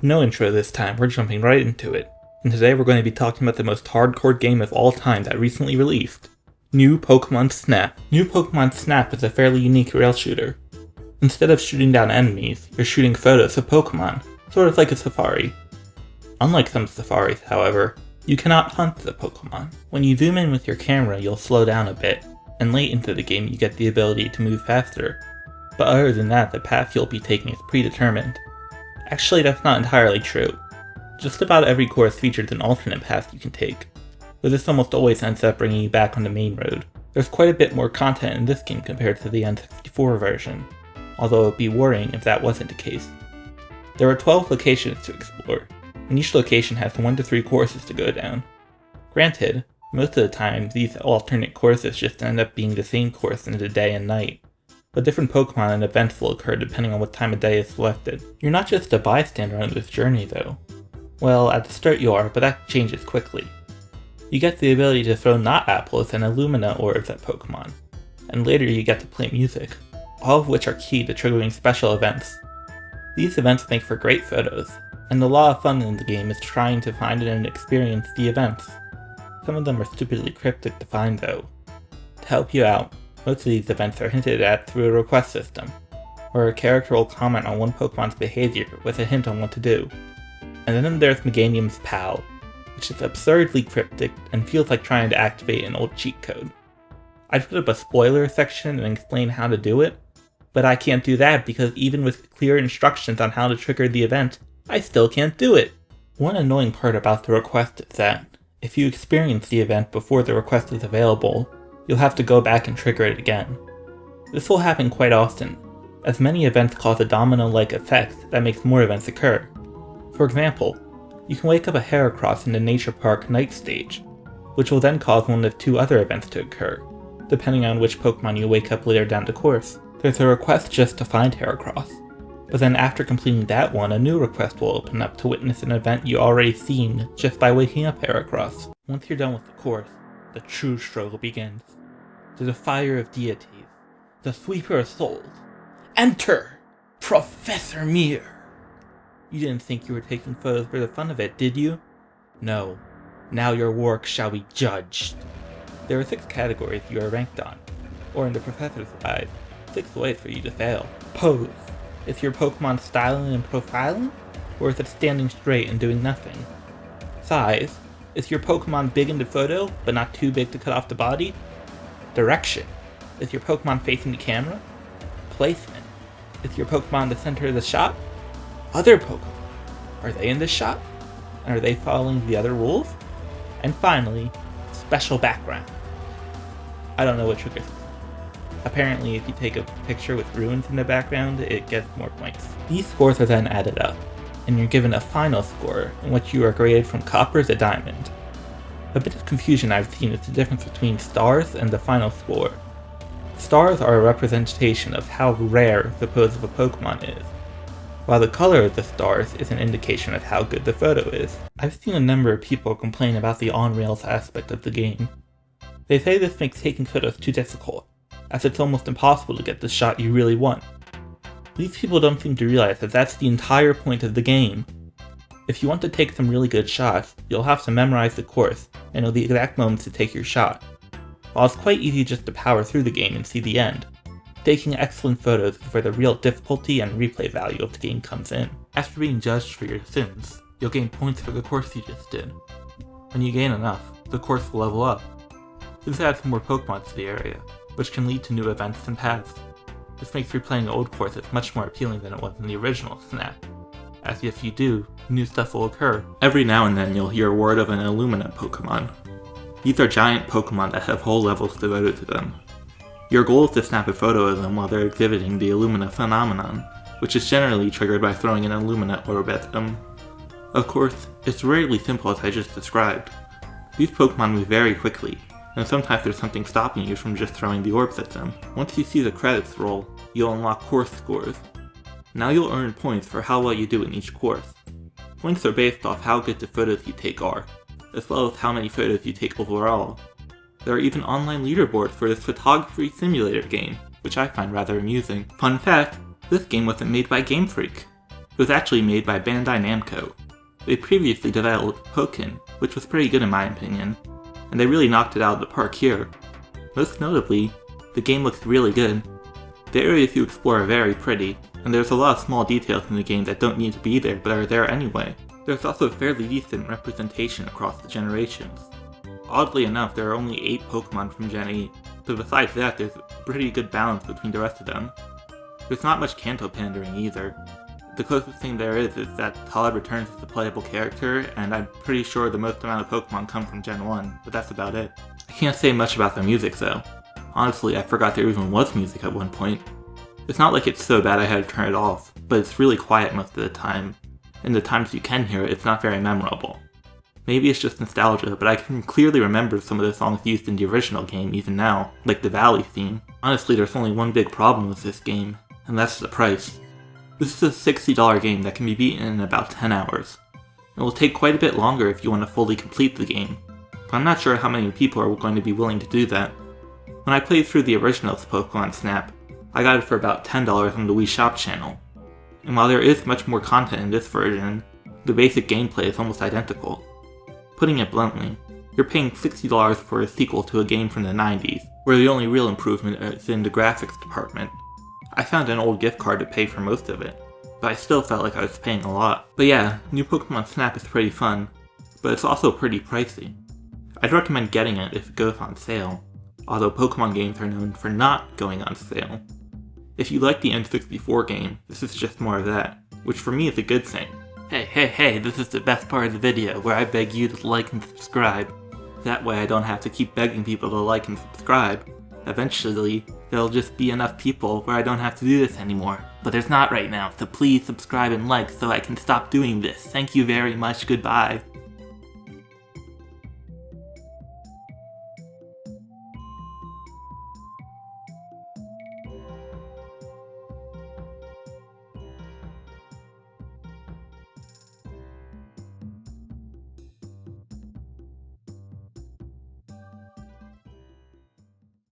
No intro this time, we're jumping right into it. And today we're going to be talking about the most hardcore game of all time that recently released. New Pokemon Snap. New Pokemon Snap is a fairly unique rail shooter. Instead of shooting down enemies, you're shooting photos of Pokemon, sort of like a safari. Unlike some safaris, however, you cannot hunt the Pokemon. When you zoom in with your camera, you'll slow down a bit, and late into the game you get the ability to move faster. But other than that, the path you'll be taking is predetermined. Actually, that's not entirely true. Just about every course features an alternate path you can take, but this almost always ends up bringing you back on the main road. There's quite a bit more content in this game compared to the N64 version, although it would be worrying if that wasn't the case. There are 12 locations to explore, and each location has 1 to 3 courses to go down. Granted, most of the time these alternate courses just end up being the same course in the day and night, but different Pokemon and events will occur depending on what time of day is selected. You're not just a bystander on this journey though. Well, at the start you are, but that changes quickly. You get the ability to throw Knot Apples and Illumina orbs at Pokemon, and later you get to play music, all of which are key to triggering special events. These events make for great photos, and a lot of fun in the game is trying to find and experience the events. Some of them are stupidly cryptic to find though. To help you out, most of these events are hinted at through a request system, where a character will comment on one Pokemon's behavior with a hint on what to do. And then there's Meganium's PAL, which is absurdly cryptic and feels like trying to activate an old cheat code. I'd put up a spoiler section and explain how to do it, but I can't do that because even with clear instructions on how to trigger the event, I still can't do it. One annoying part about the request is that, if you experience the event before the request is available, you'll have to go back and trigger it again. This will happen quite often, as many events cause a domino-like effect that makes more events occur. For example, you can wake up a Heracross in the Nature Park night stage, which will then cause one of 2 other events to occur, depending on which Pokemon you wake up later down the course. There's a request just to find Heracross, but then after completing that one, a new request will open up to witness an event you already seen just by waking up Heracross. Once you're done with the course, the true struggle begins. The Defier of Deities, the Sweeper of Souls. Enter Professor Mir! You didn't think you were taking photos for the fun of it, did you? No. Now your work shall be judged. There are 6 categories you are ranked on, or in the Professor's eyes, 6 ways for you to fail. Pose. Is your Pokemon styling and profiling, or is it standing straight and doing nothing? Size. Is your Pokemon big in the photo, but not too big to cut off the body? Direction. Is your Pokemon facing the camera? Placement. Is your Pokemon the center of the shot? Other Pokemon. Are they in this shot? And are they following the other rules? And finally, special background. I don't know what triggers this. Apparently, if you take a picture with ruins in the background, it gets more points. These scores are then added up, and you're given a final score in which you are graded from copper to diamond. A bit of confusion I've seen is the difference between stars and the final score. Stars are a representation of how rare the pose of a Pokemon is, while the color of the stars is an indication of how good the photo is. I've seen a number of people complain about the on-rails aspect of the game. They say this makes taking photos too difficult, as it's almost impossible to get the shot you really want. These people don't seem to realize that that's the entire point of the game. If you want to take some really good shots, you'll have to memorize the course and know the exact moments to take your shot. While it's quite easy just to power through the game and see the end, taking excellent photos is where the real difficulty and replay value of the game comes in. After being judged for your sins, you'll gain points for the course you just did. When you gain enough, the course will level up. This adds more Pokemon to the area, which can lead to new events and paths. This makes replaying old courses much more appealing than it was in the original Snap, as if you do, new stuff will occur. Every now and then you'll hear word of an Illumina Pokemon. These are giant Pokemon that have whole levels devoted to them. Your goal is to snap a photo of them while they're exhibiting the Illumina phenomenon, which is generally triggered by throwing an Illumina orb at them. Of course, it's rarely simple as I just described. These Pokemon move very quickly, and sometimes there's something stopping you from just throwing the orbs at them. Once you see the credits roll, you'll unlock course scores. Now you'll earn points for how well you do in each course. Points are based off how good the photos you take are, as well as how many photos you take overall. There are even online leaderboards for this photography simulator game, which I find rather amusing. Fun fact, this game wasn't made by Game Freak. It was actually made by Bandai Namco. They previously developed Pokken, which was pretty good in my opinion, and they really knocked it out of the park here. Most notably, the game looks really good. The areas you explore are very pretty, and there's a lot of small details in the game that don't need to be there but are there anyway. There's also a fairly decent representation across the generations. Oddly enough, there are only 8 Pokemon from Gen 8, but besides that there's a pretty good balance between the rest of them. There's not much Kanto pandering either. The closest thing there is that Todd returns as a playable character, and I'm pretty sure the most amount of Pokemon come from Gen 1, but that's about it. I can't say much about the music though. Honestly, I forgot there even was music at one point. It's not like it's so bad I had to turn it off, but it's really quiet most of the time, and the times you can hear it, it's not very memorable. Maybe it's just nostalgia, but I can clearly remember some of the songs used in the original game even now, like the Valley theme. Honestly, there's only one big problem with this game, and that's the price. This is a $60 game that can be beaten in about 10 hours. It will take quite a bit longer if you want to fully complete the game, but I'm not sure how many people are going to be willing to do that. When I played through the original's Pokemon Snap, I got it for about $10 on the Wii Shop channel. And while there is much more content in this version, the basic gameplay is almost identical. Putting it bluntly, you're paying $60 for a sequel to a game from the 90s, where the only real improvement is in the graphics department. I found an old gift card to pay for most of it, but I still felt like I was paying a lot. But yeah, new Pokemon Snap is pretty fun, but it's also pretty pricey. I'd recommend getting it if it goes on sale, although Pokemon games are known for not going on sale. If you like the N64 game, this is just more of that, which for me is a good thing. Hey, this is the best part of the video, where I beg you to like and subscribe. That way I don't have to keep begging people to like and subscribe. Eventually, there'll just be enough people where I don't have to do this anymore. But there's not right now, so please subscribe and like so I can stop doing this. Thank you very much, goodbye.